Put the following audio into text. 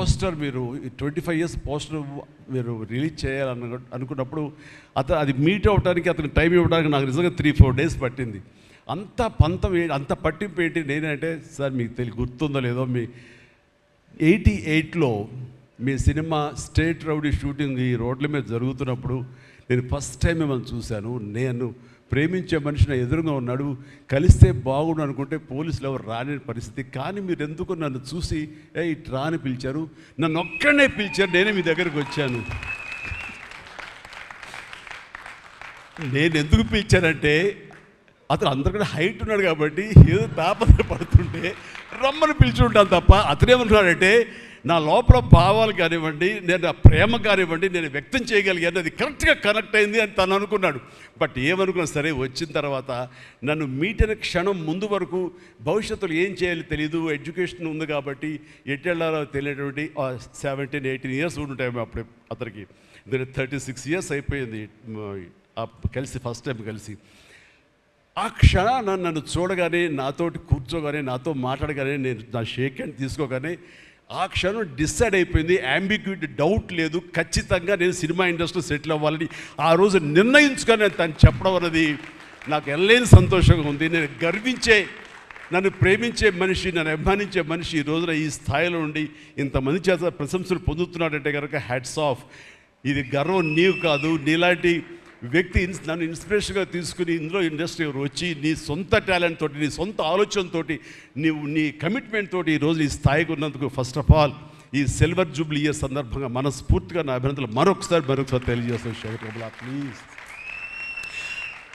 Poster మీరు 25 years poster మీరు release చేయాలని అనుకున్నప్పుడు అది మీట్ అవ్వడానికి అతనికి టైం ఇవ్వడానికి నాకు నిజంగా 3-4 days పట్టింది. అంత పంతం అంత పట్టింపు ఏంటి నేనంటే, సార్ మీకు గుర్తుందో లేదో, మీ 88లో మీ సినిమా స్టేట్ రౌడీ షూటింగ్ ఈ రోడ్ల మీద జరుగుతున్నప్పుడు నేను ఫస్ట్ టైం మిమ్మల్ని చూశాను. నేను ప్రేమించే మనిషి నా ఎదురుగా ఉన్నాడు, కలిస్తే బాగుండు అనుకుంటే పోలీసులు ఎవరు రాని పరిస్థితి. కానీ మీరు ఎందుకు నన్ను చూసి ఇటు రాని పిలిచారు, నన్ను ఒక్కడనే పిలిచారు, నేనే మీ దగ్గరికి వచ్చాను. నేను ఎందుకు పిలిచానంటే అతను అందరికన్నా హైట్ ఉన్నాడు కాబట్టి ఏదో తాపత్ర పడుతుంటే రమ్మని పిలిచుంటాను తప్ప అతనేమన్నాడంటే నా లోపల భావాలు కానివ్వండి, నేను నా ప్రేమ కానివ్వండి నేను వ్యక్తం చేయగలిగాను, అది కరెక్ట్గా కనెక్ట్ అయింది అని తను అనుకున్నాడు. బట్ ఏమనుకున్నా సరే వచ్చిన తర్వాత నన్ను మీట్ అయిన క్షణం ముందు వరకు భవిష్యత్తులో ఏం చేయాలో తెలియదు, ఎడ్యుకేషన్ ఉంది కాబట్టి ఎట్టెళ్ళాలో తెలియటువంటి 17-18 years ఉంటాయి అప్పుడు అతనికి. 36 years అయిపోయింది కలిసి, ఫస్ట్ టైం కలిసి. ఆ క్షణాన నన్ను చూడగానే, నాతోటి కూర్చోగానే, నాతో మాట్లాడగానే, నేను నా షేక్ హ్యాండ్ తీసుకోగానే ఆ క్షణం డిసైడ్ అయిపోయింది. అంబిగ్యూటీ, డౌట్ లేదు, ఖచ్చితంగా నేను సినిమా ఇండస్ట్రీలో సెటిల్ అవ్వాలని ఆ రోజు నిర్ణయించుకొని తను చెప్పడం అన్నది నాకు ఎనలేని సంతోషంగా ఉంది. నేను గర్వించే, నన్ను ప్రేమించే మనిషి, నన్ను అభిమానించే మనిషి ఈ రోజున ఈ స్థాయిలో ఉండి ఇంతమంది చేత ప్రశంసలు పొందుతున్నాడంటే కనుక హ్యాట్స్ ఆఫ్. ఇది గర్వం నీవు కాదు, నీలాంటి వ్యక్తి నన్ను ఇన్స్పిరేషన్గా తీసుకుని ఇందులో ఇండస్ట్రీ వచ్చి నీ సొంత టాలెంట్ తోటి, నీ సొంత ఆలోచనతో, నీ కమిట్మెంట్ తోటి ఈరోజు ఈ స్థాయికి ఉన్నందుకు ఫస్ట్ ఆఫ్ ఆల్ ఈ సిల్వర్ జూబ్లీ ఇయర్ సందర్భంగా మనస్ఫూర్తిగా నా అభినందనలు మరొకసారి తెలియజేస్తాను. శేఖర్ కమలా ప్లీజ్.